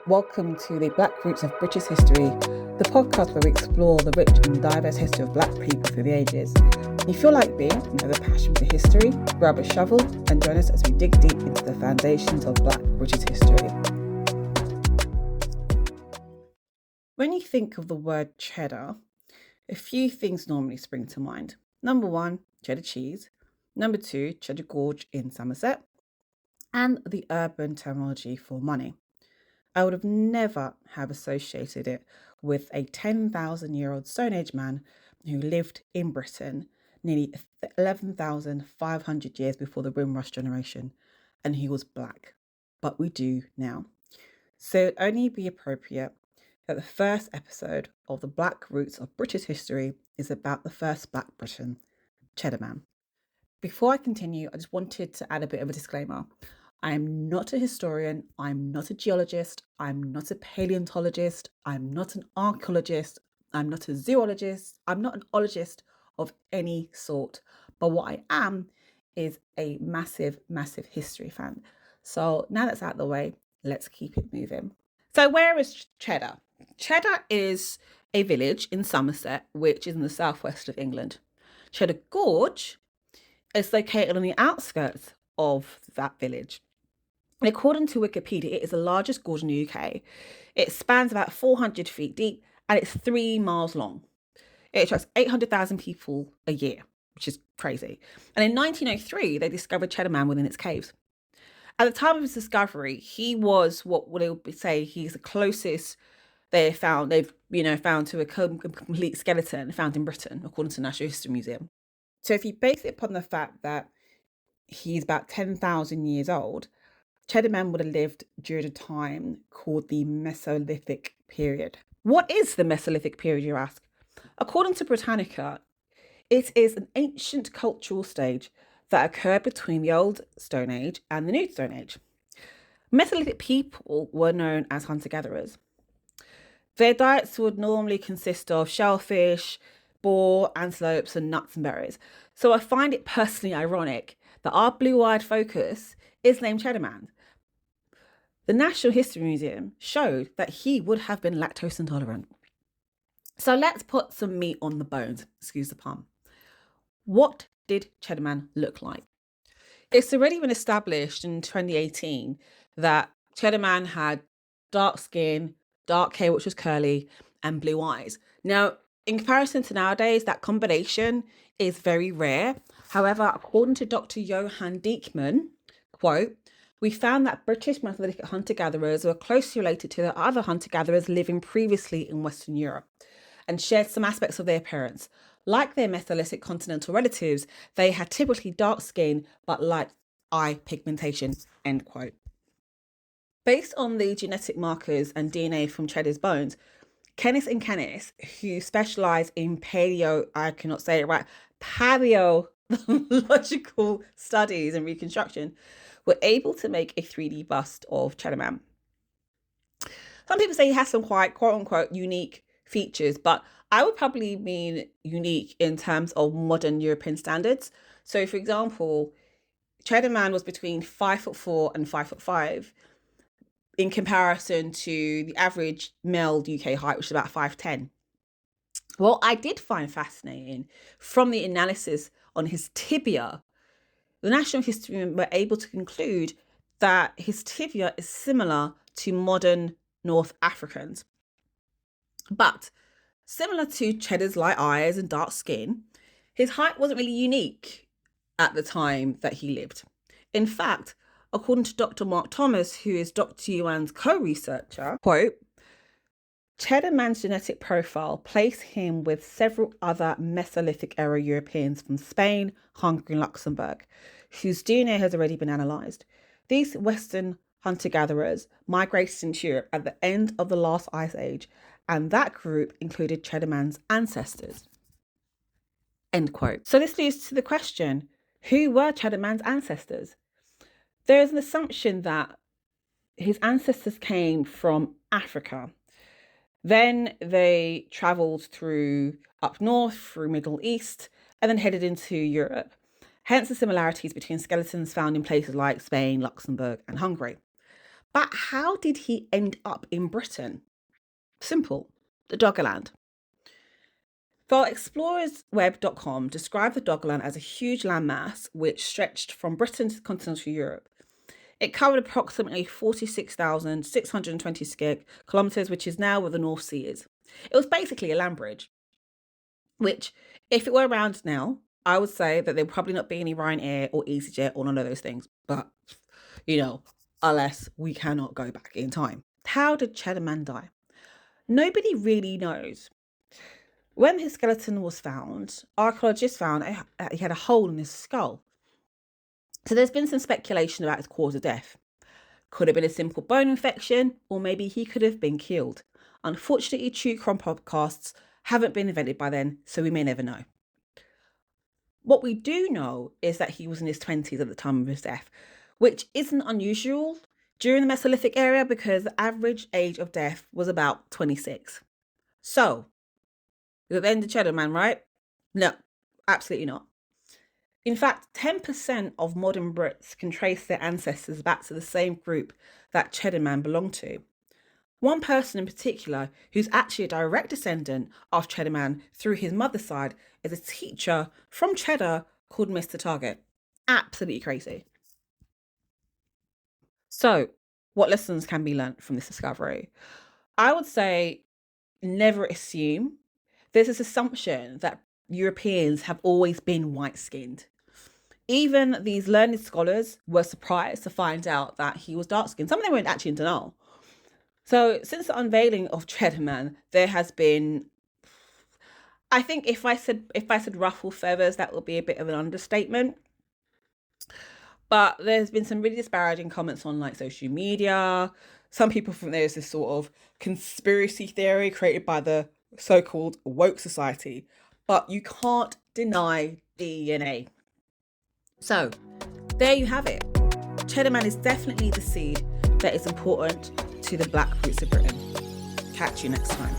Welcome to the Black Roots of British History, the podcast where we explore the rich and diverse history of Black people through the ages. If you feel like me and have a passion for history, grab a shovel and join us as we dig deep into the foundations of Black British history. When you think of the word cheddar, a few things normally spring to mind. Number one, cheddar cheese. Number two, Cheddar Gorge in Somerset. And the urban terminology for money. I would have never have associated it with a 10,000-year-old Stone Age man who lived in Britain nearly 11,500 years before the Windrush generation, and he was Black. But we do now. So it'd only be appropriate that the first episode of the Black Roots of British History is about the first Black Briton, Cheddar Man. Before I continue, I just wanted to add a bit of a disclaimer. I am not a historian, I'm not a geologist, I'm not a paleontologist, I'm not an archaeologist, I'm not a zoologist, I'm not an ologist of any sort. But what I am is a massive, massive history fan. So now that's out of the way, let's keep it moving. So where is Cheddar? Cheddar is a village in Somerset, which is in the southwest of England. Cheddar Gorge is located on the outskirts of that village. And according to Wikipedia, it is the largest gorge in the UK. It spans about 400 feet deep and it's 3 miles long. It attracts 800,000 people a year, which is crazy. And in 1903, they discovered Cheddar Man within its caves. At the time of his discovery, he was what they would say he's the closest they've found to a complete skeleton found in Britain, according to the Natural History Museum. So if you base it upon the fact that he's about 10,000 years old, Cheddar Man would have lived during a time called the Mesolithic period. What is the Mesolithic period, you ask? According to Britannica, it is an ancient cultural stage that occurred between the Old Stone Age and the New Stone Age. Mesolithic people were known as hunter-gatherers. Their diets would normally consist of shellfish, boar, antelopes, and nuts and berries. So I find it personally ironic that our blue-eyed focus is named Cheddar Man. The Natural History Museum showed that he would have been lactose intolerant. So let's put some meat on the bones, excuse the pun. What did Cheddar Man look like? It's already been established in 2018 that Cheddar Man had dark skin, dark hair, which was curly, and blue eyes. Now, in comparison to nowadays, that combination is very rare. However, according to Dr. Johan Diekman, quote, "We found that British Mesolithic hunter-gatherers were closely related to the other hunter-gatherers living previously in Western Europe and shared some aspects of their appearance. Like their Mesolithic continental relatives, they had typically dark skin but light eye pigmentation," end quote. Based on the genetic markers and DNA from Cheddar's bones, Kenneth and Kenneth, who specialise in paleological studies and reconstruction, were able to make a 3D bust of Cheddar Man. Some people say he has some quite quote-unquote unique features, but I would probably mean unique in terms of modern European standards. So, for example, Cheddar Man was between 5'4" and 5'5" in comparison to the average male UK height, which is about 5'10". What I did find fascinating from the analysis on his tibia, the National History were able to conclude that his tibia is similar to modern North Africans. But similar to Cheddar's light eyes and dark skin, his height wasn't really unique at the time that he lived. In fact, according to Dr. Mark Thomas, who is Dr. Yuan's co-researcher, quote, "Cheddar Man's genetic profile placed him with several other Mesolithic era Europeans from Spain, Hungary, and Luxembourg, whose DNA has already been analysed. These Western hunter-gatherers migrated into Europe at the end of the last ice age, and that group included Cheddar Man's ancestors." End quote. So this leads to the question, who were Cheddar Man's ancestors? There is an assumption that his ancestors came from Africa. Then they travelled through up north, through Middle East, and then headed into Europe. Hence the similarities between skeletons found in places like Spain, Luxembourg, and Hungary. But how did he end up in Britain? Simple, the Doggerland. ExplorersWeb.com described the Doggerland as a huge landmass which stretched from Britain to continental Europe. It covered approximately 46,620 square kilometres, which is now where the North Sea is. It was basically a land bridge, which, if it were around now, I would say that there would probably not be any Ryanair or EasyJet or none of those things. But, unless we cannot go back in time. How did Cheddar Man die? Nobody really knows. When his skeleton was found, archaeologists found he had a hole in his skull. So there's been some speculation about his cause of death. Could have been a simple bone infection, or maybe he could have been killed. Unfortunately, true crime podcasts haven't been invented by then, so we may never know. What we do know is that he was in his 20s at the time of his death, which isn't unusual during the Mesolithic era because the average age of death was about 26. So, is it the end of Cheddar Man, right? No, absolutely not. In fact, 10% of modern Brits can trace their ancestors back to the same group that Cheddar Man belonged to. One person in particular, who's actually a direct descendant of Cheddar Man through his mother's side, is a teacher from Cheddar called Mr. Target. Absolutely crazy. So, what lessons can be learnt from this discovery? I would say never assume. There's this assumption that Europeans have always been white-skinned. Even these learned scholars were surprised to find out that he was dark-skinned. Some of them weren't actually in denial. So since the unveiling of Cheddar Man, there has been, I think if I said ruffle feathers, that would be a bit of an understatement. But there's been some really disparaging comments on like social media. Some people think there's this sort of conspiracy theory created by the so-called woke society. But you can't deny DNA. So, there you have it. Cheddar Man is definitely the seed that is important to the Black roots of Britain. Catch you next time.